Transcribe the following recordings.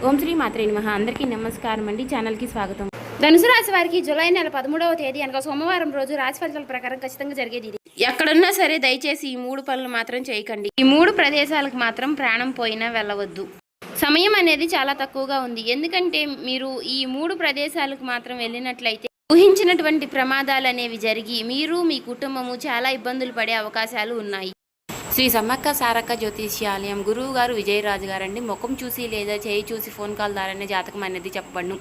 ఓం శ్రీ మాత్రే నమః. అందరికీ నమస్కారం అండి. ఛానల్కి స్వాగతం. ధనుసు రాశి వారికి జూలై నెల 13వ తేదీ అనగా సోమవారం రోజు రాశి ఫలితాల ప్రకారం ఖచ్చితంగా జరిగేది ఇది. ఎక్కడున్నా సరే దయచేసి ఈ 3 పనులు మాత్రం చేయకండి. ఈ 3 ప్రదేశాలకు మాత్రం ప్రాణం పోయినా వెళ్ళవద్దు. సమయం అనేది చాలా తక్కువగా ఉంది. ఎందుకంటే మీరు ఈ 3 ప్రదేశాలకు మాత్రం వెళ్ళినట్లయితే ఊహించినటువంటి ప్రమాదాలు అనేవి జరిగి మీరు మీ కుటుంబము చాలా ఇబ్బందులు పడే అవకాశాలు ఉన్నాయి. శ్రీ సమ్మక్క సారక్క జ్యోతిష్యాలయం గురువు గారు విజయరాజు గారండి. ముఖం చూసి లేదా చేయి చూసి ఫోన్ కాల్ ద్వారానే జాతకం అనేది చెప్పబడును.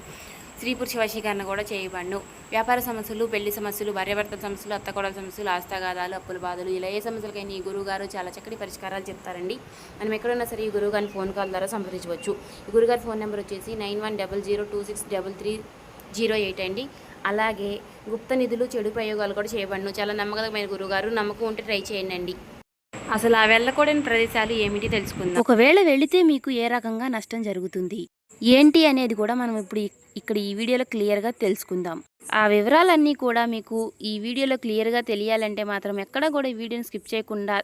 స్త్రీ పురుష వశీకరణ కూడా చేయబడును. వ్యాపార సమస్యలు, పెళ్లి సమస్యలు, భార్యాభర్తల సమస్యలు, అత్తకోడల సమస్యలు, ఆస్తాగాదాలు, అప్పుల బాధలు, ఇలా ఏ సమస్యలకైనా ఈ గురువు గారు చాలా చక్కటి పరిష్కారాలు చెప్తారండి. మనం ఎక్కడున్నా సరే ఈ గురువు గారిని ఫోన్ కాల్ ద్వారా సంప్రదించవచ్చు. ఈ గురుగారి ఫోన్ నెంబర్ వచ్చేసి 9100263308 అండి. అలాగే గుప్త నిధులు, చెడు ప్రయోగాలు కూడా చేయబడును. చాలా నమ్మకమైన గురువుగారు. నమ్మకం ఉంటే ట్రై చేయండి. అసలు ఆ వెళ్ళకూడని ప్రదేశాలు ఏమిటి తెలుసుకుందాం. ఒకవేళ వెళితే మీకు ఏ రకంగా నష్టం జరుగుతుంది ఏంటి అనేది కూడా మనం ఇప్పుడు ఇక్కడ ఈ వీడియోలో క్లియర్గా తెలుసుకుందాం. ఆ వివరాలన్నీ కూడా మీకు ఈ వీడియోలో క్లియర్గా తెలియాలంటే మాత్రం ఎక్కడ కూడా ఈ వీడియోని స్కిప్ చేయకుండా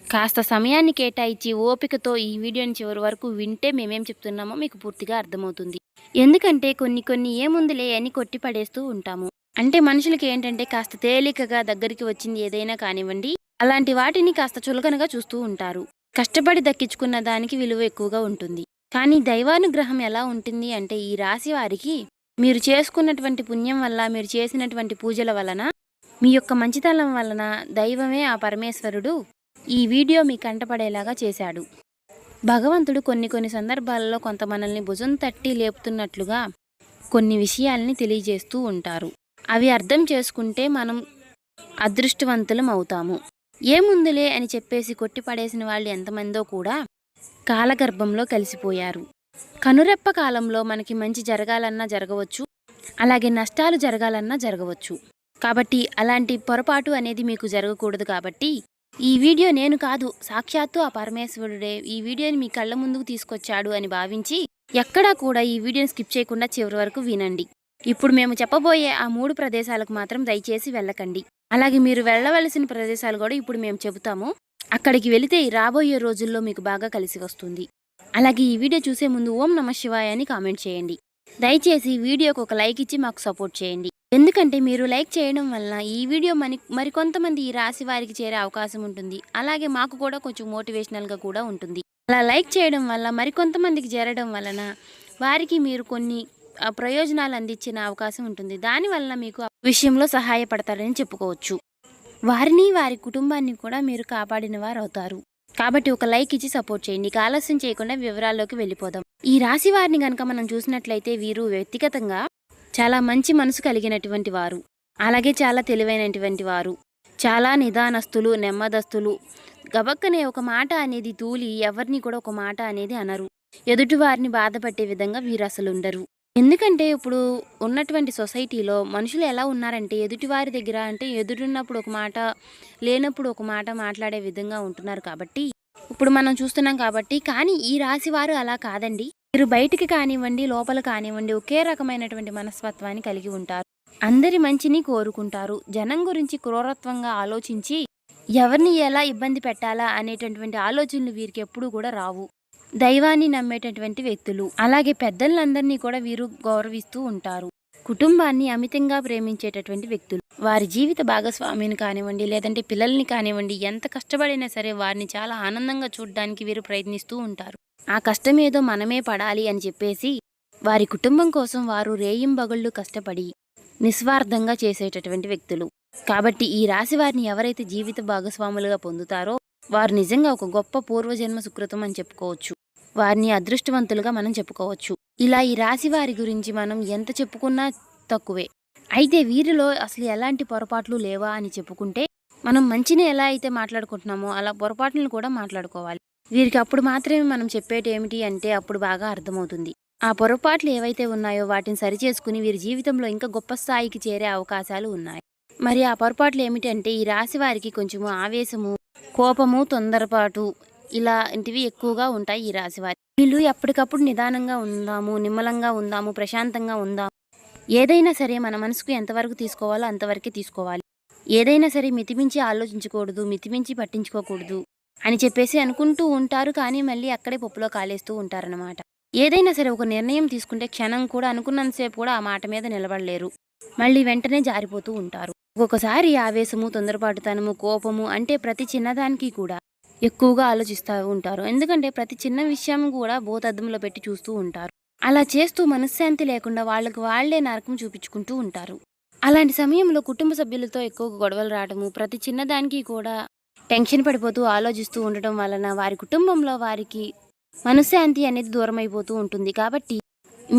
కాస్త సమయాన్ని కేటాయించి ఓపికతో ఈ వీడియోని చివరి వరకు వింటే మేమేం చెప్తున్నామో మీకు పూర్తిగా అర్థమవుతుంది. ఎందుకంటే కొన్ని ఏముందిలే అని కొట్టి పడేస్తూ ఉంటాము. అంటే మనుషులకి ఏంటంటే కాస్త తేలికగా దగ్గరికి వచ్చింది ఏదైనా కానివ్వండి, అలాంటి వాటిని కాస్త చులకనగా చూస్తూ ఉంటారు. కష్టపడి దక్కించుకున్న దానికి విలువ ఎక్కువగా ఉంటుంది. కానీ దైవానుగ్రహం ఎలా ఉంటుంది అంటే ఈ రాశి వారికి మీరు చేసుకున్నటువంటి పుణ్యం వల్ల, మీరు చేసినటువంటి పూజల వలన, మీ యొక్క మంచితనం వలన దైవమే ఆ పరమేశ్వరుడు ఈ వీడియో మీ కంటపడేలాగా చేశాడు. భగవంతుడు కొన్ని సందర్భాలలో కొంత మనల్ని భుజం తట్టి లేపుతున్నట్లుగా కొన్ని విషయాల్ని తెలియజేస్తూ ఉంటారు. అవి అర్థం చేసుకుంటే మనం అదృష్టవంతులం అవుతాము. ఏముందులే అని చెప్పేసి కొట్టిపడేసిన వాళ్ళు ఎంతమందో కూడా కాలగర్భంలో కలిసిపోయారు. కనురెప్ప కాలంలో మనకి మంచి జరగాలన్నా జరగవచ్చు, అలాగే నష్టాలు జరగాలన్నా జరగవచ్చు. కాబట్టి అలాంటి పొరపాటు అనేది మీకు జరగకూడదు. కాబట్టి ఈ వీడియో నేను కాదు, సాక్షాత్తు ఆ పరమేశ్వరుడే ఈ వీడియోని మీ కళ్ళ ముందుకు తీసుకొచ్చాడు అని భావించి ఎక్కడా కూడా ఈ వీడియోని స్కిప్ చేయకుండా చివరి వరకు వినండి. ఇప్పుడు మేము చెప్పబోయే ఆ 3 ప్రదేశాలకు మాత్రం దయచేసి వెళ్ళకండి. అలాగే మీరు వెళ్ళవలసిన ప్రదేశాలు కూడా ఇప్పుడు మేము చెబుతాము. అక్కడికి వెళితే రాబోయే రోజుల్లో మీకు బాగా కలిసి వస్తుంది. అలాగే ఈ వీడియో చూసే ముందు ఓం నమః శివాయ అని కామెంట్ చేయండి. దయచేసి వీడియోకి ఒక లైక్ ఇచ్చి మాకు సపోర్ట్ చేయండి. ఎందుకంటే మీరు లైక్ చేయడం వలన ఈ వీడియో మరికొంతమంది ఈ రాశి వారికి చేరే అవకాశం ఉంటుంది. అలాగే మాకు కూడా కొంచెం మోటివేషనల్గా కూడా ఉంటుంది. అలా లైక్ చేయడం వల్ల మరికొంతమందికి చేరడం వలన వారికి మీరు కొన్ని ప్రయోజనాలు అందించిన అవకాశం ఉంటుంది. దానివల్ల మీకు విషయంలో సహాయపడతారని చెప్పుకోవచ్చు. వారిని, వారి కుటుంబాన్ని కూడా మీరు కాపాడిన వారు అవుతారు. కాబట్టి ఒక లైక్ ఇచ్చి సపోర్ట్ చేయండి. ఆలస్యం చేయకుండా వివరాల్లోకి వెళ్ళిపోదాం. ఈ రాశి వారిని కనుక మనం చూసినట్లయితే వీరు వ్యక్తిగతంగా చాలా మంచి మనసు కలిగినటువంటి వారు, అలాగే చాలా తెలివైనటువంటి వారు, చాలా నిదానస్తులు, నెమ్మదస్తులు. గబక్కనే ఒక మాట అనేది తూలి ఎవరిని కూడా ఒక మాట అనేది అనరు. ఎదుటి వారిని బాధపట్టే విధంగా వీరు అసలు ఉండరు. ఎందుకంటే ఇప్పుడు ఉన్నటువంటి సొసైటీలో మనుషులు ఎలా ఉన్నారంటే ఎదుటివారి దగ్గర అంటే ఎదురున్నప్పుడు ఒక మాట, లేనప్పుడు ఒక మాట మాట్లాడే విధంగా ఉంటున్నారు. కాబట్టి ఇప్పుడు మనం చూస్తున్నాం కాబట్టి. కానీ ఈ రాశి వారు అలా కాదండి. మీరు బయటికి కానివ్వండి, లోపల కానివ్వండి ఒకే రకమైనటువంటి మనస్తత్వాన్ని కలిగి ఉంటారు. అందరి మంచిని కోరుకుంటారు. జనం గురించి క్రూరత్వంగా ఆలోచించి ఎవరిని ఎలా ఇబ్బంది పెట్టాలా అనేటటువంటి ఆలోచనలు వీరికి ఎప్పుడు కూడా రావు. దైవాన్ని నమ్మేటటువంటి వ్యక్తులు, అలాగే పెద్దలందరినీ కూడా వీరు గౌరవిస్తూ ఉంటారు. కుటుంబాన్ని అమితంగా ప్రేమించేటటువంటి వ్యక్తులు. వారి జీవిత భాగస్వామిని కానివ్వండి, లేదంటే పిల్లల్ని కానివ్వండి, ఎంత కష్టపడినా సరే వారిని చాలా ఆనందంగా చూడడానికి వీరు ప్రయత్నిస్తూ ఉంటారు. ఆ కష్టం ఏదో మనమే పడాలి అని చెప్పేసి వారి కుటుంబం కోసం వారు రేయింబగళ్ళు కష్టపడి నిస్వార్థంగా చేసేటటువంటి వ్యక్తులు. కాబట్టి ఈ రాశి వారిని ఎవరైతే జీవిత భాగస్వాములుగా పొందుతారో వారు నిజంగా ఒక గొప్ప పూర్వజన్మ సుకృతం అని చెప్పుకోవచ్చు. వారిని అదృష్టవంతులుగా మనం చెప్పుకోవచ్చు. ఇలా ఈ రాశి వారి గురించి మనం ఎంత చెప్పుకున్నా తక్కువే. అయితే వీరిలో అసలు ఎలాంటి పొరపాట్లు లేవా అని చెప్పుకుంటే మనం మంచిని ఎలా అయితే మాట్లాడుకుంటున్నామో అలా పొరపాట్లను కూడా మాట్లాడుకోవాలి. వీరికి అప్పుడు మాత్రమే మనం చెప్పేటి ఏమిటి అంటే అప్పుడు బాగా అర్థమవుతుంది. ఆ పొరపాట్లు ఏవైతే ఉన్నాయో వాటిని సరిచేసుకుని వీరి జీవితంలో ఇంకా గొప్ప స్థాయికి చేరే అవకాశాలు ఉన్నాయి. మరి ఆ పొరపాట్లు ఏమిటంటే ఈ రాశి వారికి కొంచెము ఆవేశము, కోపము, తొందరపాటు ఇలాంటివి ఎక్కువగా ఉంటాయి ఈ రాశివారి. వీళ్ళు ఎప్పటికప్పుడు నిదానంగా ఉందాము, నిమ్మలంగా ఉందాము, ప్రశాంతంగా ఉందాము. ఏదైనా సరే మన మనసుకు ఎంతవరకు తీసుకోవాలో అంతవరకే తీసుకోవాలి. ఏదైనా సరే మితిమించి ఆలోచించకూడదు, మితిమించి పట్టించుకోకూడదు అని చెప్పేసి అనుకుంటూ ఉంటారు. కానీ మళ్ళీ అక్కడే పప్పులో కాలేస్తూ ఉంటారనమాట. ఏదైనా సరే ఒక నిర్ణయం తీసుకుంటే క్షణం కూడా అనుకున్నంతసేపు కూడా ఆ మాట మీద నిలబడలేరు. మళ్ళీ వెంటనే జారిపోతూ ఉంటారు. ఒక్కొక్కసారి ఆవేశము, తొందరపాటుతనము, కోపము అంటే ప్రతి చిన్నదానికి కూడా ఎక్కువగా ఆలోచిస్తూ ఉంటారు. ఎందుకంటే ప్రతి చిన్న విషయం కూడా భూతద్దంలో పెట్టి చూస్తూ ఉంటారు. అలా చేస్తూ మనశ్శాంతి లేకుండా వాళ్ళకి వాళ్లే నరకం చూపించుకుంటూ ఉంటారు. అలాంటి సమయంలో కుటుంబ సభ్యులతో ఎక్కువగా గొడవలు రావడము, ప్రతి చిన్నదానికి కూడా టెన్షన్ పడిపోతూ ఆలోచిస్తూ ఉండటం వలన వారి కుటుంబంలో వారికి మనశ్శాంతి అనేది దూరం అయిపోతూ ఉంటుంది. కాబట్టి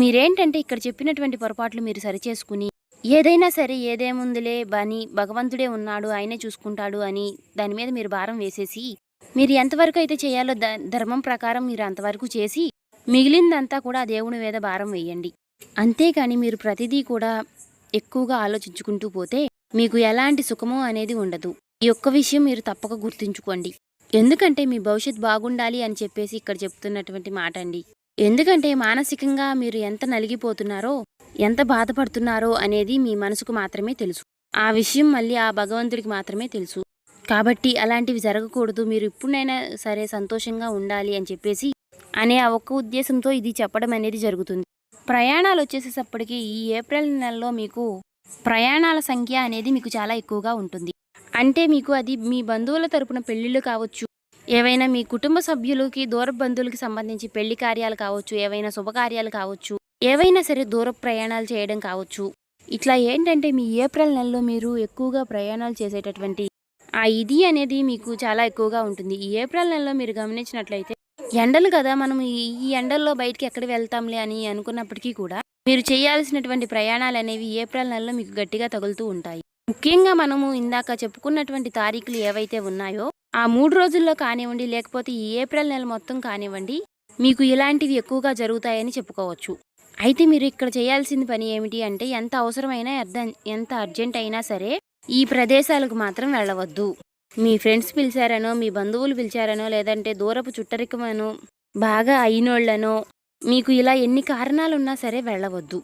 మీరేంటంటే ఇక్కడ చెప్పినటువంటి పొరపాట్లు మీరు సరిచేసుకుని ఏదైనా సరే ఏదేముందిలే బని భగవంతుడే ఉన్నాడు, ఆయనే చూసుకుంటాడు అని దాని మీద మీరు భారం వేసేసి మీరు ఎంతవరకు అయితే చేయాలో ధర్మం ప్రకారం మీరు అంతవరకు చేసి మిగిలిందంతా కూడా ఆ దేవుని మీద భారం వేయండి. అంతేకాని మీరు ప్రతిదీ కూడా ఎక్కువగా ఆలోచించుకుంటూ పోతే మీకు ఎలాంటి సుఖమో అనేది ఉండదు. ఈ ఒక్క విషయం మీరు తప్పక గుర్తుంచుకోండి. ఎందుకంటే మీ భవిష్యత్ బాగుండాలి అని చెప్పేసి ఇక్కడ చెప్తున్నటువంటి మాట అండి. ఎందుకంటే మానసికంగా మీరు ఎంత నలిగిపోతున్నారో, ఎంత బాధపడుతున్నారో అనేది మీ మనసుకు మాత్రమే తెలుసు. ఆ విషయం మళ్ళీ ఆ భగవంతుడికి మాత్రమే తెలుసు. కాబట్టి అలాంటివి జరగకూడదు, మీరు ఇప్పుడైనా సరే సంతోషంగా ఉండాలి అని చెప్పేసి అనే ఆ ఒక్క ఉద్దేశంతో ఇది చెప్పడం అనేది జరుగుతుంది. ప్రయాణాలు వచ్చేసేటప్పటికి ఈ ఏప్రిల్ నెలలో మీకు ప్రయాణాల సంఖ్య అనేది మీకు చాలా ఎక్కువగా ఉంటుంది. అంటే మీకు అది మీ బంధువుల తరపున పెళ్ళిళ్ళు కావచ్చు, ఏవైనా మీ కుటుంబ సభ్యులకి దూర బంధువులకి సంబంధించి పెళ్లి కార్యాలు కావచ్చు, ఏవైనా శుభకార్యాలు కావచ్చు, ఏవైనా సరే దూర ప్రయాణాలు చేయడం కావచ్చు. ఇట్లా ఏంటంటే మీ ఏప్రిల్ నెలలో మీరు ఎక్కువగా ప్రయాణాలు చేసేటటువంటి ఆ ఇది అనేది మీకు చాలా ఎక్కువగా ఉంటుంది. ఈ ఏప్రిల్ నెలలో మీరు గమనించినట్లయితే ఎండలు కదా, మనం ఈ ఎండల్లో బయటికి ఎక్కడ వెళ్తాంలే అని అనుకున్నప్పటికీ కూడా మీరు చేయాల్సినటువంటి ప్రయాణాలు అనేవి ఏప్రిల్ నెలలో మీకు గట్టిగా తగులుతూ ఉంటాయి. ముఖ్యంగా మనము ఇందాక చెప్పుకున్నటువంటి తారీఖులు ఏవైతే ఉన్నాయో ఆ 3 రోజుల్లో కానివ్వండి, లేకపోతే ఈ ఏప్రిల్ నెల మొత్తం కానివ్వండి, మీకు ఇలాంటివి ఎక్కువగా జరుగుతాయని చెప్పుకోవచ్చు. అయితే మీరు ఇక్కడ చేయాల్సిన పని ఏమిటి అంటే ఎంత అవసరమైనా ఎంత అర్జెంట్ అయినా సరే ఈ ప్రదేశాలకు మాత్రం వెళ్ళవద్దు. మీ ఫ్రెండ్స్ పిలిచారనో, మీ బంధువులు పిలిచారనో, లేదంటే దూరపు చుట్టరికమనో, బాగా అయినోళ్లనో, మీకు ఇలా ఎన్ని కారణాలున్నా సరే వెళ్ళవద్దు.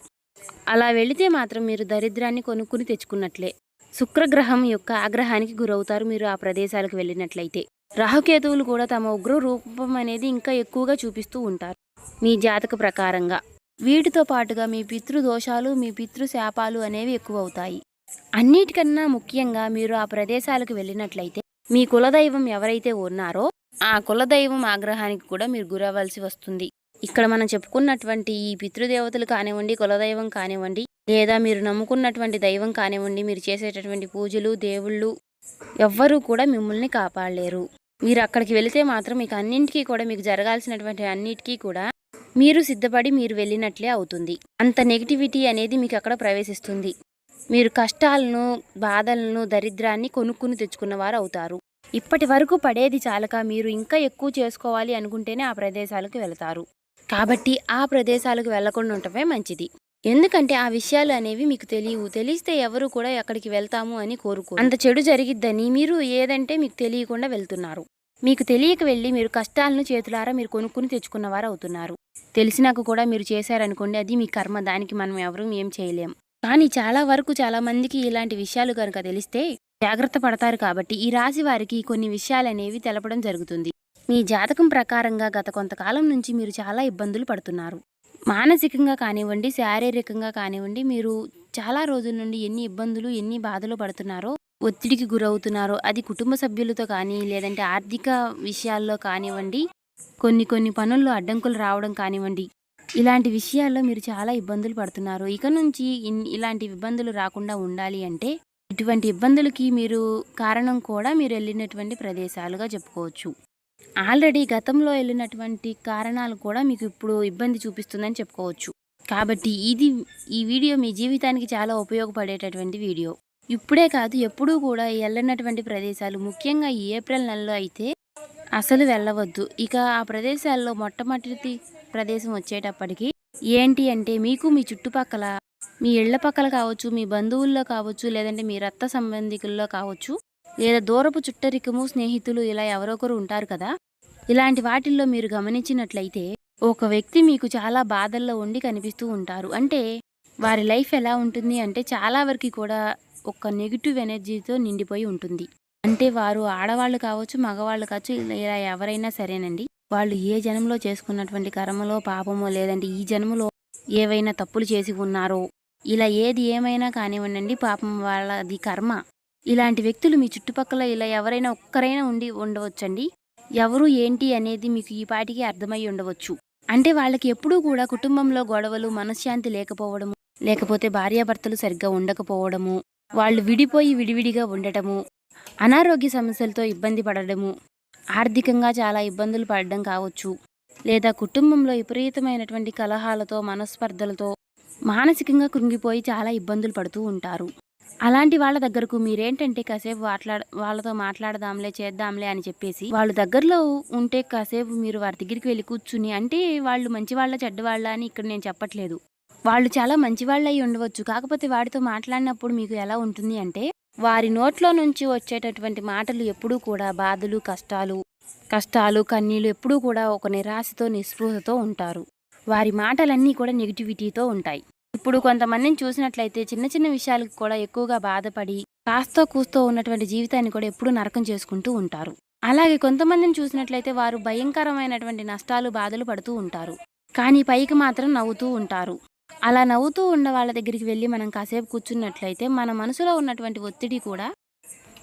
అలా వెళితే మాత్రం మీరు దరిద్రాన్ని కొనుక్కుని తెచ్చుకున్నట్లే. శుక్రగ్రహం యొక్క ఆగ్రహానికి గురవుతారు మీరు ఆ ప్రదేశాలకు వెళ్ళినట్లయితే. రాహుకేతువులు కూడా తమ ఉగ్ర రూపం అనేది ఇంకా ఎక్కువగా చూపిస్తూ ఉంటారు మీ జాతక ప్రకారంగా. వీటితో పాటుగా మీ పితృదోషాలు, మీ పితృశాపాలు అనేవి ఎక్కువ అవుతాయి. అన్నిటికన్నా ముఖ్యంగా మీరు ఆ ప్రదేశాలకు వెళ్ళినట్లయితే మీ కులదైవం ఎవరైతే ఉన్నారో ఆ కులదైవం ఆగ్రహానికి కూడా మీరు గురవలసి వస్తుంది. ఇక్కడ మనం చెప్పుకున్నటువంటి ఈ పితృదేవతలు కానివ్వండి, కులదైవం కానివ్వండి, లేదా మీరు నమ్ముకున్నటువంటి దైవం కానివ్వండి, మీరు చేసేటటువంటి పూజలు, దేవుళ్ళు ఎవ్వరూ కూడా మిమ్మల్ని కాపాడలేరు. మీరు అక్కడికి వెళితే మాత్రం మీకు అన్నింటికీ కూడా మీకు జరగాల్సినటువంటి అన్నిటికీ కూడా మీరు సిద్ధపడి మీరు వెళ్ళినట్లే అవుతుంది. అంత నెగిటివిటీ అనేది మీకు అక్కడ ప్రవేశిస్తుంది. మీరు కష్టాలను, బాధలను, దరిద్రాన్ని కొనుక్కుని తెచ్చుకున్నవారు అవుతారు. ఇప్పటి వరకు పడేది చాలక మీరు ఇంకా ఎక్కువ చేసుకోవాలి అనుకుంటేనే ఆ ప్రదేశాలకు వెళతారు. కాబట్టి ఆ ప్రదేశాలకు వెళ్లకుండా ఉండటమే మంచిది. ఎందుకంటే ఆ విషయాలు అనేవి మీకు తెలియవు. తెలిస్తే ఎవరు కూడా ఎక్కడికి వెళ్తాము అని కోరుకోరు. అంత చెడు జరిగిద్దని మీరు ఏదంటే మీకు తెలియకుండా వెళ్తున్నారు. మీకు తెలియక వెళ్ళి మీరు కష్టాలను చేతులారా మీరు కొనుక్కుని తెచ్చుకున్నవారు అవుతున్నారు. తెలిసినాక కూడా మీరు చేశారనుకోండి, అది మీ కర్మ, దానికి మనం ఎవరూ ఏం చేయలేం. కానీ చాలా వరకు చాలా మందికి ఇలాంటి విషయాలు కనుక తెలిస్తే జాగ్రత్త పడతారు. కాబట్టి ఈ రాశి వారికి కొన్ని విషయాలనేవి తెలపడం జరుగుతుంది. మీ జాతకం ప్రకారంగా గత కొంతకాలం నుంచి మీరు చాలా ఇబ్బందులు పడుతున్నారు. మానసికంగా కానివ్వండి, శారీరకంగా కానివ్వండి, మీరు చాలా రోజుల నుండి ఎన్ని ఇబ్బందులు, ఎన్ని బాధలు పడుతున్నారో, ఒత్తిడికి గురవుతున్నారో, అది కుటుంబ సభ్యులతో కానీ, లేదంటే ఆర్థిక విషయాల్లో కానివ్వండి, కొన్ని పనుల్లో అడ్డంకులు రావడం కానివ్వండి, ఇలాంటి విషయాల్లో మీరు చాలా ఇబ్బందులు పడుతున్నారు. ఇక నుంచి ఇలాంటి ఇబ్బందులు రాకుండా ఉండాలి అంటే ఇటువంటి ఇబ్బందులకి మీరు కారణం కూడా మీరు వెళ్ళినటువంటి ప్రదేశాలుగా చెప్పుకోవచ్చు. ఆల్రెడీ గతంలో వెళ్ళినటువంటి కారణాలు కూడా మీకు ఇప్పుడు ఇబ్బంది చూపిస్తుందని చెప్పుకోవచ్చు. కాబట్టి ఈ వీడియో మీ జీవితానికి చాలా ఉపయోగపడేటటువంటి వీడియో. ఇప్పుడే కాదు, ఎప్పుడూ కూడా వెళ్ళినటువంటి ప్రదేశాలు, ముఖ్యంగా ఈ ఏప్రిల్ నెలలో అయితే అసలు వెళ్ళవద్దు. ఇక ఆ ప్రదేశాల్లో మొట్టమొదటి ప్రదేశం వచ్చేటప్పటికి ఏంటి అంటే మీకు మీ చుట్టుపక్కల, మీ ఇళ్ల పక్కల కావచ్చు, మీ బంధువుల్లో కావచ్చు, లేదంటే మీ రక్త సంబంధికుల్లో కావచ్చు, లేదా దూరపు చుట్టరికము, స్నేహితులు ఇలా ఎవరొకరు ఉంటారు కదా, ఇలాంటి వాటిల్లో మీరు గమనించినట్లయితే ఒక వ్యక్తి మీకు చాలా బాధల్లో ఉండి కనిపిస్తూ ఉంటారు. అంటే వారి లైఫ్ ఎలా ఉంటుంది అంటే చాలా వరకు కూడా ఒక నెగిటివ్ ఎనర్జీతో నిండిపోయి ఉంటుంది. అంటే వారు ఆడవాళ్ళు కావచ్చు, మగవాళ్ళు కావచ్చు, ఇలా ఎవరైనా సరేనండి, వాళ్ళు ఏ జన్మలో చేసుకున్నటువంటి కర్మలో పాపమో లేదంటే ఈ జన్మలో ఏవైనా తప్పులు చేసి ఉన్నారో ఇలా ఏది ఏమైనా కానివ్వండి పాపం వాళ్ళది కర్మ. ఇలాంటి వ్యక్తులు మీ చుట్టుపక్కల ఇలా ఎవరైనా ఒక్కరైనా ఉండవచ్చండి. ఎవరు ఏంటి అనేది మీకు ఈ పాటికి అర్థమై ఉండవచ్చు. అంటే వాళ్ళకి ఎప్పుడూ కూడా కుటుంబంలో గొడవలు, మనశ్శాంతి లేకపోవడము, లేకపోతే భార్యాభర్తలు సరిగ్గా ఉండకపోవడము, వాళ్ళు విడిపోయి విడివిడిగా ఉండటము, అనారోగ్య సమస్యలతో ఇబ్బంది పడడము, ఆర్థికంగా చాలా ఇబ్బందులు పడడం కావచ్చు, లేదా కుటుంబంలో విపరీతమైనటువంటి కలహాలతో, మనస్పర్ధలతో మానసికంగా కృంగిపోయి చాలా ఇబ్బందులు పడుతూ ఉంటారు. అలాంటి వాళ్ళ దగ్గరకు మీరేంటంటే కాసేపు వాళ్ళతో మాట్లాడదాంలే, చేద్దాంలే అని చెప్పేసి వాళ్ళు దగ్గరలో ఉంటే కాసేపు మీరు వారి దగ్గరికి వెళ్ళి కూర్చుని, అంటే వాళ్ళు మంచివాళ్ళ చెడ్డవాళ్ళ అని ఇక్కడ నేను చెప్పట్లేదు. వాళ్ళు చాలా మంచివాళ్ళై ఉండవచ్చు. కాకపోతే వాడితో మాట్లాడినప్పుడు మీకు ఎలా ఉంటుంది అంటే, వారి నోట్లో నుంచి వచ్చేటటువంటి మాటలు ఎప్పుడూ కూడా బాధలు, కష్టాలు, కన్నీళ్ళు ఎప్పుడూ కూడా ఒక నిరాశతో, నిస్పృహతో ఉంటారు. వారి మాటలన్నీ కూడా నెగిటివిటీతో ఉంటాయి. ఇప్పుడు కొంతమందిని చూసినట్లయితే చిన్న చిన్న విషయాలకు కూడా ఎక్కువగా బాధపడి కాస్తో కూస్తో ఉన్నటువంటి జీవితాన్ని కూడా ఎప్పుడూ నరకం చేసుకుంటూ ఉంటారు. అలాగే కొంతమందిని చూసినట్లయితే వారు భయంకరమైనటువంటి నష్టాలు, బాధలు పడుతూ ఉంటారు. కానీ పైకి మాత్రం నవ్వుతూ ఉంటారు. అలా నవ్వుతూ ఉన్న వాళ్ళ దగ్గరికి వెళ్ళి మనం కాసేపు కూర్చున్నట్లయితే మన మనసులో ఉన్నటువంటి ఒత్తిడి కూడా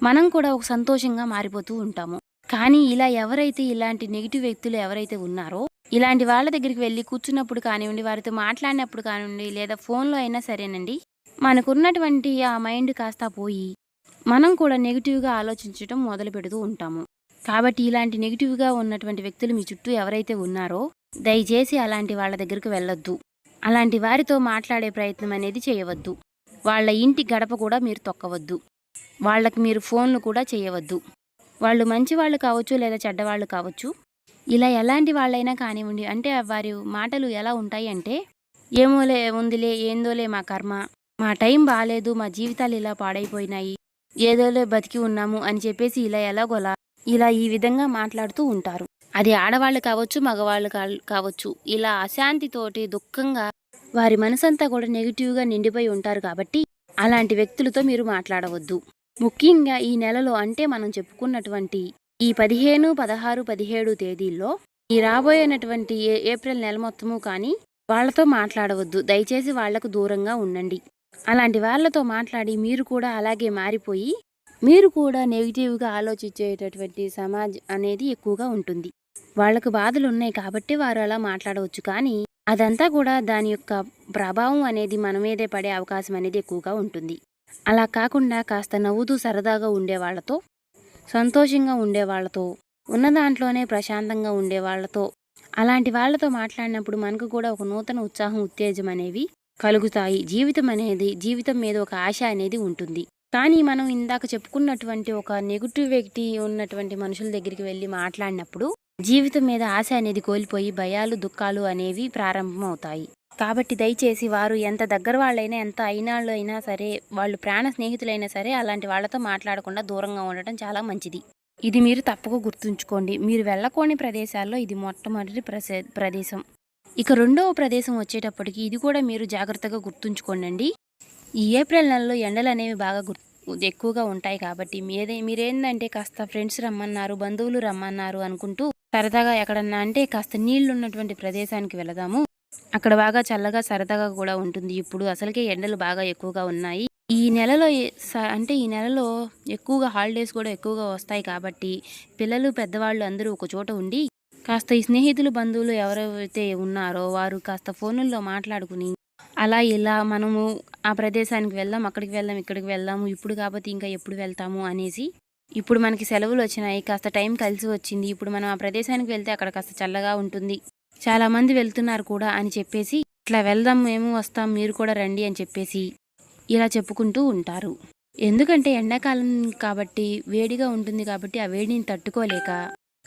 మనం కూడా ఒక సంతోషంగా మారిపోతూ ఉంటాము. కానీ ఇలా ఎవరైతే ఇలాంటి నెగిటివ్ వ్యక్తులు ఎవరైతే ఉన్నారో ఇలాంటి వాళ్ళ దగ్గరికి వెళ్ళి కూర్చున్నప్పుడు కానివ్వండి, వారితో మాట్లాడినప్పుడు కానివ్వండి, లేదా ఫోన్లో అయినా సరేనండి, మనకున్నటువంటి ఆ మైండ్ కాస్త పోయి మనం కూడా నెగిటివ్గా ఆలోచించడం మొదలు పెడుతూ ఉంటాము. కాబట్టి ఇలాంటి నెగిటివ్గా ఉన్నటువంటి వ్యక్తులు మీ చుట్టూ ఎవరైతే ఉన్నారో దయచేసి అలాంటి వాళ్ళ దగ్గరికి వెళ్ళొద్దు. అలాంటి వారితో మాట్లాడే ప్రయత్నం అనేది చేయవద్దు. వాళ్ళ ఇంటి గడప కూడా మీరు తొక్కవద్దు. వాళ్ళకి మీరు ఫోన్లు కూడా చేయవద్దు. వాళ్ళు మంచివాళ్ళు కావచ్చు, లేదా చెడ్డవాళ్ళు కావచ్చు. ఇలా ఎలాంటి వాళ్ళైనా కానివ్వండి, అంటే వారి మాటలు ఎలా ఉంటాయి అంటే, ఏమోలే ఉందిలే, ఏందోలే మా కర్మ, మా టైం బాగాలేదు, మా జీవితాలు ఇలా పాడైపోయినాయి, ఏదోలే బతికి ఉన్నాము అని చెప్పేసి ఇలా ఈ విధంగా మాట్లాడుతూ ఉంటారు. అది ఆడవాళ్ళు కావచ్చు, మగవాళ్ళు కావచ్చు. ఇలా అశాంతితోటి దుఃఖంగా వారి మనసంతా కూడా నెగిటివ్గా నిండిపోయి ఉంటారు. కాబట్టి అలాంటి వ్యక్తులతో మీరు మాట్లాడవద్దు. ముఖ్యంగా ఈ నెలలో, అంటే మనం చెప్పుకున్నటువంటి ఈ 15, 16, 17 తేదీల్లో ఈ రాబోయేనటువంటి ఏప్రిల్ నెల మొత్తము కానీ వాళ్ళతో మాట్లాడవద్దు. దయచేసి వాళ్లకు దూరంగా ఉండండి. అలాంటి వాళ్ళతో మాట్లాడి మీరు కూడా అలాగే మారిపోయి మీరు కూడా నెగిటివ్గా ఆలోచించేటటువంటి సమాజం అనేది ఎక్కువగా ఉంటుంది. వాళ్లకు బాధలు ఉన్నాయి కాబట్టి వారు అలా మాట్లాడవచ్చు. కానీ అదంతా కూడా దాని యొక్క ప్రభావం అనేది మన మీదే పడే అవకాశం అనేది ఎక్కువగా ఉంటుంది. అలా కాకుండా కాస్త నవ్వుతూ సరదాగా ఉండే వాళ్ళతో, సంతోషంగా ఉండే వాళ్ళతో, ఉన్న దాంట్లోనే ప్రశాంతంగా ఉండే వాళ్ళతో, అలాంటి వాళ్ళతో మాట్లాడినప్పుడు మనకు కూడా ఒక నూతన ఉత్సాహం, ఉత్తేజం అనేవి కలుగుతాయి. జీవితం మీద ఒక ఆశ అనేది ఉంటుంది. కానీ మనం ఇందాక చెప్పుకున్నటువంటి ఒక నెగిటివ్ వ్యక్తి ఉన్నటువంటి మనుషుల దగ్గరికి వెళ్ళి మాట్లాడినప్పుడు జీవితం మీద ఆశ అనేది కోల్పోయి భయాలు, దుఃఖాలు అనేవి ప్రారంభమవుతాయి. కాబట్టి దయచేసి వారు ఎంత దగ్గర వాళ్ళైనా, ఎంత అయినాళ్ళు అయినా సరే, వాళ్ళు ప్రాణ స్నేహితులైనా సరే, అలాంటి వాళ్ళతో మాట్లాడకుండా దూరంగా ఉండటం చాలా మంచిది. ఇది మీరు తప్పక గుర్తుంచుకోండి. మీరు వెళ్ళకోని ప్రదేశాల్లో ఇది మొట్టమొదటి ప్రదేశం. ఇక రెండవ ప్రదేశం వచ్చేటప్పటికి ఇది కూడా మీరు జాగ్రత్తగా గుర్తుంచుకోండి. ఈ ఏప్రిల్ నెలలో ఎండలు అనేవి బాగా ఎక్కువగా ఉంటాయి. కాబట్టి మీరేందంటే కాస్త ఫ్రెండ్స్ రమ్మన్నారు, బంధువులు రమ్మన్నారు అనుకుంటూ సరదాగా ఎక్కడన్నా, అంటే కాస్త నీళ్లు ఉన్నటువంటి ప్రదేశానికి వెళదాము, అక్కడ బాగా చల్లగా సరదాగా కూడా ఉంటుంది. ఇప్పుడు అసలుకే ఎండలు బాగా ఎక్కువగా ఉన్నాయి. ఈ నెలలో ఎక్కువగా హాలిడేస్ కూడా ఎక్కువగా వస్తాయి. కాబట్టి పిల్లలు, పెద్దవాళ్ళు అందరూ ఒక చోట ఉండి కాస్త ఈ స్నేహితులు, బంధువులు ఎవరైతే ఉన్నారో వారు కాస్త ఫోనుల్లో మాట్లాడుకుని అలా ఇలా మనము ఆ ప్రదేశానికి వెళ్దాం, అక్కడికి వెళ్దాం, ఇక్కడికి వెళ్దాము, ఇప్పుడు కాకపోతే ఇంకా ఎప్పుడు వెళ్తాము అనేసి, ఇప్పుడు మనకి సెలవులు వచ్చినాయి, కాస్త టైం కలిసి వచ్చింది, ఇప్పుడు మనం ఆ ప్రదేశానికి వెళ్తే అక్కడ కాస్త చల్లగా ఉంటుంది, చాలా మంది వెళ్తున్నారు కూడా అని చెప్పేసి, ఇట్లా వెళ్దాం, మేము వస్తాం, మీరు కూడా రండి అని చెప్పేసి ఇలా చెప్పుకుంటూ ఉంటారు. ఎందుకంటే ఎండాకాలం కాబట్టి వేడిగా ఉంటుంది. కాబట్టి ఆ వేడిని తట్టుకోలేక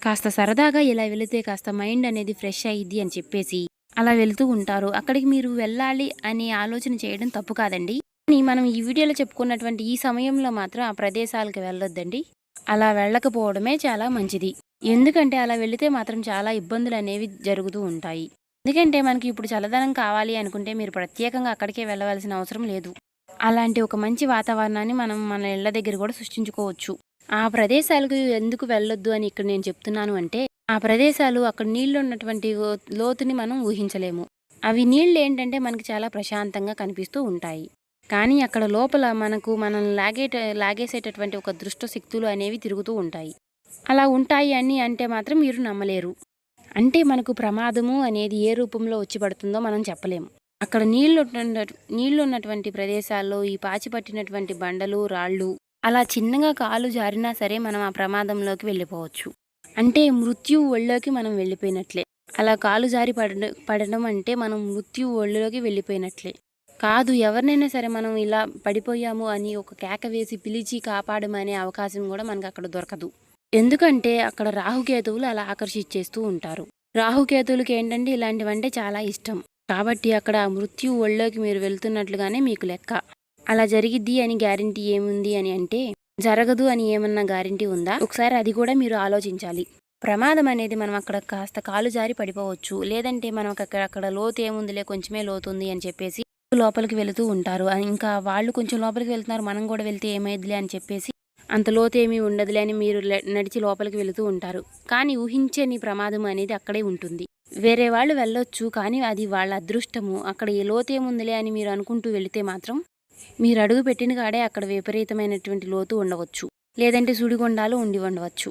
కాస్త సరదాగా ఇలా వెళితే కాస్త మైండ్ అనేది ఫ్రెష్ అయ్యిద్ది అని చెప్పేసి అలా వెళ్తూ ఉంటారు. అక్కడికి మీరు వెళ్ళాలి అని ఆలోచన చేయడం తప్పు కాదండి. కానీ మనం ఈ వీడియోలో చెప్పుకున్నటువంటి ఈ సమయంలో మాత్రం ఆ ప్రదేశాలకు వెళ్ళొద్దండి. అలా వెళ్ళకపోవడమే చాలా మంచిది. ఎందుకంటే అలా వెళితే మాత్రం చాలా ఇబ్బందులు అనేవి జరుగుతూ ఉంటాయి. ఎందుకంటే మనకి ఇప్పుడు చల్లదనం కావాలి అనుకుంటే మీరు ప్రత్యేకంగా అక్కడికే వెళ్ళవలసిన అవసరం లేదు. అలాంటి ఒక మంచి వాతావరణాన్ని మనం మన ఇళ్ల దగ్గర కూడా సృష్టించుకోవచ్చు. ఆ ప్రదేశాలకు ఎందుకు వెళ్ళొద్దు అని ఇక్కడ నేను చెప్తున్నాను అంటే, ఆ ప్రదేశాలు అక్కడ నీళ్లు ఉన్నటువంటి లోతుని మనం ఊహించలేము. అవి నీళ్ళు ఏంటంటే మనకి చాలా ప్రశాంతంగా కనిపిస్తూ ఉంటాయి. కానీ అక్కడ లోపల మనల్ని లాగేసేటటువంటి ఒక దుష్ట శక్తులు అనేవి తిరుగుతూ ఉంటాయి. అలా ఉంటాయి అని అంటే మాత్రం మీరు నమ్మలేరు. అంటే మనకు ప్రమాదము అనేది ఏ రూపంలో వచ్చి పడుతుందో మనం చెప్పలేము. అక్కడ నీళ్లు ఉన్నటువంటి ప్రదేశాల్లో ఈ పాచి పట్టినటువంటి బండలు, రాళ్ళు అలా చిన్నగా కాలు జారినా సరే మనం ఆ ప్రమాదంలోకి వెళ్ళిపోవచ్చు. అంటే మృత్యువు ఒళ్ళోకి మనం వెళ్ళిపోయినట్లే. అలా కాలు జారి పడడం అంటే మనం మృత్యువు ఒళ్ళోకి వెళ్ళిపోయినట్లే. కాదు, ఎవరినైనా సరే మనం ఇలా పడిపోయాము అని ఒక కేక వేసి పిలిచి కాపాడమనే అవకాశం కూడా మనకు అక్కడ దొరకదు. ఎందుకంటే అక్కడ రాహుకేతువులు అలా ఆకర్షించేస్తూ ఉంటారు. రాహుకేతువులకి ఏంటంటే ఇలాంటివంటే చాలా ఇష్టం. కాబట్టి అక్కడ మృత్యు ఒళ్ళోకి మీరు వెళ్తున్నట్లుగానే మీకు లెక్క. అలా జరిగిద్ది అని గ్యారంటీ ఏముంది అని అంటే, జరగదు అని ఏమన్నా గ్యారంటీ ఉందా? ఒకసారి అది కూడా మీరు ఆలోచించాలి. ప్రమాదం అనేది మనం అక్కడ కాస్త కాలు జారి పడిపోవచ్చు. లేదంటే మనం అక్కడ లోతు ఏముందిలే, కొంచెమే లోతుంది అని చెప్పేసి లోపలికి వెళుతూ ఉంటారు. ఇంకా వాళ్ళు కొంచెం లోపలికి వెళ్తున్నారు, మనం కూడా వెళ్తే ఏమైద్దిలే అని చెప్పేసి అంత లోతు ఏమీ ఉండదులే అని మీరు నడిచి లోపలికి వెళుతూ ఉంటారు. కానీ ఊహించని ప్రమాదం అనేది అక్కడే ఉంటుంది. వేరే వాళ్ళు వెళ్ళొచ్చు, కానీ అది వాళ్ళ అదృష్టము. అక్కడ ఏ లోతు ఏముందిలే అని మీరు అనుకుంటూ వెళితే మాత్రం మీరు అడుగు పెట్టిన కాడే అక్కడ విపరీతమైనటువంటి లోతు ఉండవచ్చు. లేదంటే సుడిగుండాలు ఉండవచ్చు.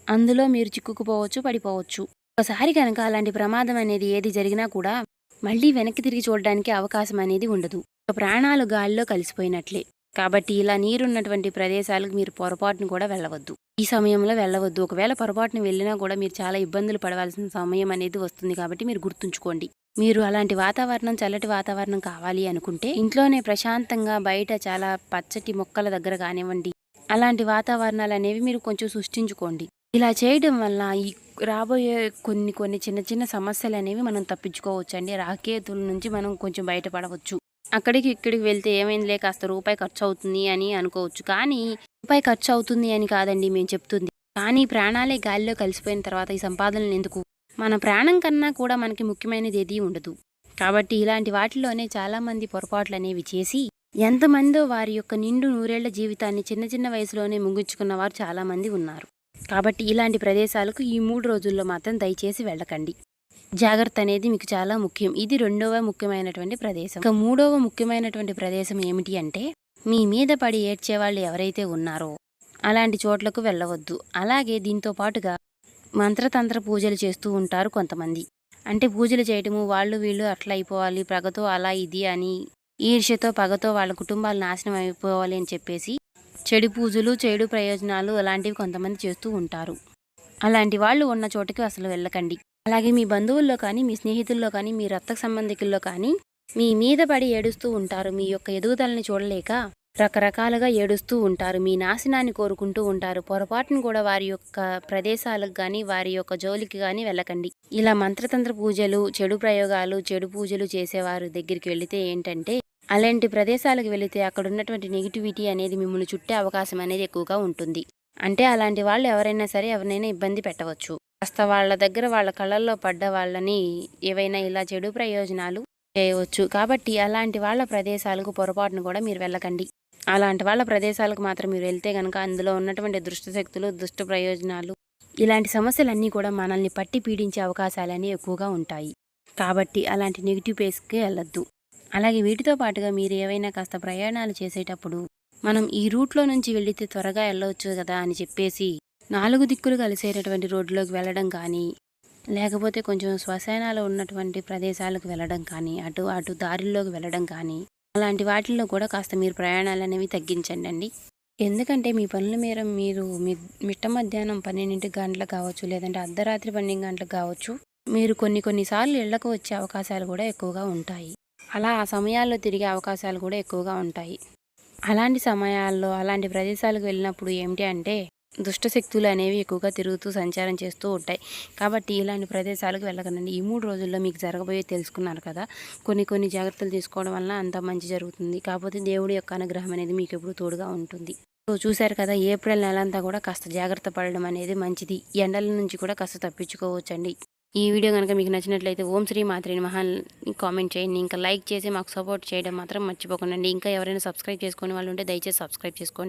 అందులో మీరు చిక్కుకుపోవచ్చు, పడిపోవచ్చు. ఒకసారి కనుక అలాంటి ప్రమాదం అనేది ఏది జరిగినా కూడా మళ్ళీ వెనక్కి తిరిగి చూడడానికి అవకాశం అనేది ఉండదు. ప్రాణాలు గాలిలో కలిసిపోయినట్లే. కాబట్టి ఇలా నీరున్నటువంటి ప్రదేశాలకు మీరు పొరపాటును కూడా వెళ్ళవద్దు. ఈ సమయంలో వెళ్ళవద్దు. ఒకవేళ పొరపాటును వెళ్ళినా కూడా మీరు చాలా ఇబ్బందులు పడవలసిన సమయం అనేది వస్తుంది. కాబట్టి మీరు గుర్తుంచుకోండి. మీరు అలాంటి వాతావరణం, చల్లటి వాతావరణం కావాలి అనుకుంటే ఇంట్లోనే ప్రశాంతంగా బయట చాలా పచ్చటి మొక్కల దగ్గర కానివ్వండి, అలాంటి వాతావరణాలు అనేవి మీరు కొంచెం సృష్టించుకోండి. ఇలా చేయడం వల్ల ఈ రాబోయే కొన్ని చిన్న చిన్న సమస్యలు అనేవి మనం తప్పించుకోవచ్చు అండి. రాకేతుల నుంచి మనం కొంచెం బయటపడవచ్చు. అక్కడికి ఇక్కడికి వెళ్తే ఏమైందిలే, కాస్త రూపాయి ఖర్చు అవుతుంది అని అనుకోవచ్చు. కానీ రూపాయి ఖర్చు అవుతుంది అని కాదండి మేము చెప్తుంది. కానీ ప్రాణాలే గాలిలో కలిసిపోయిన తర్వాత ఈ సంపాదనలు ఎందుకు? మన ప్రాణం కన్నా కూడా మనకి ముఖ్యమైనది ఏదీ ఉండదు. కాబట్టి ఇలాంటి వాటిలోనే చాలామంది పొరపాట్లు అనేవి చేసి ఎంతమందో వారి యొక్క నిండు నూరేళ్ల జీవితాన్ని చిన్న చిన్న వయసులోనే ముగించుకున్న వారు చాలామంది ఉన్నారు. కాబట్టి ఇలాంటి ప్రదేశాలకు ఈ 3 రోజుల్లో మాత్రం దయచేసి వెళ్ళకండి. జాగ్రత్త అనేది మీకు చాలా ముఖ్యం. ఇది 2వ ముఖ్యమైనటువంటి ప్రదేశం. ఇక 3వ ముఖ్యమైనటువంటి ప్రదేశం ఏమిటి అంటే, మీ మీద పడి ఏడ్చేవాళ్ళు ఎవరైతే ఉన్నారో అలాంటి చోట్లకు వెళ్ళవద్దు. అలాగే దీంతో పాటుగా మంత్రతంత్ర పూజలు చేస్తూ ఉంటారు కొంతమంది. అంటే పూజలు చేయటము, వాళ్ళు వీళ్ళు అట్లా అయిపోవాలి, పగతో అలా ఇది అని ఈర్ష్యతో పగతో వాళ్ళ కుటుంబాలు నాశనం అయిపోవాలి అని చెప్పేసి చెడు పూజలు, చెడు ప్రయోజనాలు అలాంటివి కొంతమంది చేస్తూ ఉంటారు. అలాంటి వాళ్ళు ఉన్న చోటుకి అసలు వెళ్ళకండి. అలాగే మీ బంధువుల్లో కానీ, మీ స్నేహితుల్లో కానీ, మీ రక్త సంబంధికుల్లో కానీ మీ మీద పడి ఏడుస్తూ ఉంటారు. మీ యొక్క ఎదుగుదలని చూడలేక రకరకాలుగా ఏడుస్తూ ఉంటారు. మీ నాశనాన్ని కోరుకుంటూ ఉంటారు. పొరపాటును కూడా వారి యొక్క ప్రదేశాలకు కానీ, వారి యొక్క జోలికి కానీ వెళ్ళకండి. ఇలా మంత్రతంత్ర పూజలు, చెడు ప్రయోగాలు, చెడు పూజలు చేసేవారి దగ్గరికి వెళితే ఏంటంటే, అలాంటి ప్రదేశాలకు వెళితే అక్కడ ఉన్నటువంటి నెగిటివిటీ అనేది మిమ్మల్ని చుట్టే అవకాశం అనేది ఎక్కువగా ఉంటుంది. అంటే అలాంటి వాళ్ళు ఎవరైనా సరే ఎవరినైనా ఇబ్బంది పెట్టవచ్చు. కాస్త వాళ్ళ దగ్గర వాళ్ళ కళ్ళల్లో పడ్డ వాళ్ళని ఏవైనా ఇలా చెడు ప్రయోజనాలు చేయవచ్చు. కాబట్టి అలాంటి వాళ్ళ ప్రదేశాలకు పొరపాటును కూడా మీరు వెళ్ళకండి. అలాంటి వాళ్ళ ప్రదేశాలకు మాత్రం మీరు వెళ్తే కనుక అందులో ఉన్నటువంటి దుష్ట శక్తులు, దుష్ట ప్రయోజనాలు, ఇలాంటి సమస్యలన్నీ కూడా మనల్ని పట్టి పీడించే అవకాశాలన్నీ ఎక్కువగా ఉంటాయి. కాబట్టి అలాంటి నెగిటివ్ ప్లేస్కి వెళ్ళొద్దు. అలాగే వీటితో పాటుగా మీరు ఏవైనా కాస్త ప్రయాణాలు చేసేటప్పుడు మనం ఈ రూట్లో నుంచి వెళితే త్వరగా వెళ్ళవచ్చు కదా అని చెప్పేసి 4 దిక్కులు కలిసేటటువంటి రోడ్లోకి వెళ్ళడం కానీ, లేకపోతే కొంచెం శ్మశానాలు ఉన్నటువంటి ప్రదేశాలకు వెళ్ళడం కానీ, అటు దారిల్లోకి వెళ్ళడం కానీ, అలాంటి వాటిల్లో కూడా కాస్త మీరు ప్రయాణాలు అనేవి తగ్గించండి. ఎందుకంటే మీ పనుల మేర మీరు మిట్ట మధ్యాహ్నం 12 గంటలకు కావచ్చు, లేదంటే అర్ధరాత్రి 12 గంటలకు కావచ్చు, మీరు కొన్నిసార్లు ఇళ్లకు వచ్చే అవకాశాలు కూడా ఎక్కువగా ఉంటాయి. అలా ఆ సమయాల్లో తిరిగే అవకాశాలు కూడా ఎక్కువగా ఉంటాయి. అలాంటి సమయాల్లో అలాంటి ప్రదేశాలకు వెళ్ళినప్పుడు ఏమిటి అంటే, దుష్టశక్తులు అనేవి ఎక్కువగా తిరుగుతూ సంచారం చేస్తూ ఉంటాయి. కాబట్టి ఇలాంటి ప్రదేశాలకు వెళ్ళకండి. ఈ 3 రోజుల్లో మీకు జరగబోయే తెలుసుకున్నారు కదా. కొన్ని జాగ్రత్తలు తీసుకోవడం వల్ల అంత మంచి జరుగుతుంది. కాకపోతే దేవుడి యొక్క అనుగ్రహం అనేది మీకు ఎప్పుడు తోడుగా ఉంటుంది. సో చూశారు కదా, ఏప్రిల్ నెలంతా కూడా కాస్త జాగ్రత్త పడడం అనేది మంచిది. ఎండల నుంచి కూడా కాస్త తప్పించుకోవచ్చండి. ఈ వీడియో కనుక మీకు నచ్చినట్లయితే ఓం శ్రీ మాత్రే నమః కామెంట్ చేయండి. ఇంకా లైక్ చేసి మాకు సపోర్ట్ చేయడం మాత్రం మర్చిపోకండి. ఇంకా ఎవరైనా సబ్స్క్రైబ్ చేసుకునే వాళ్ళు ఉంటే దయచేసి సబ్స్క్రైబ్ చేసుకోండి.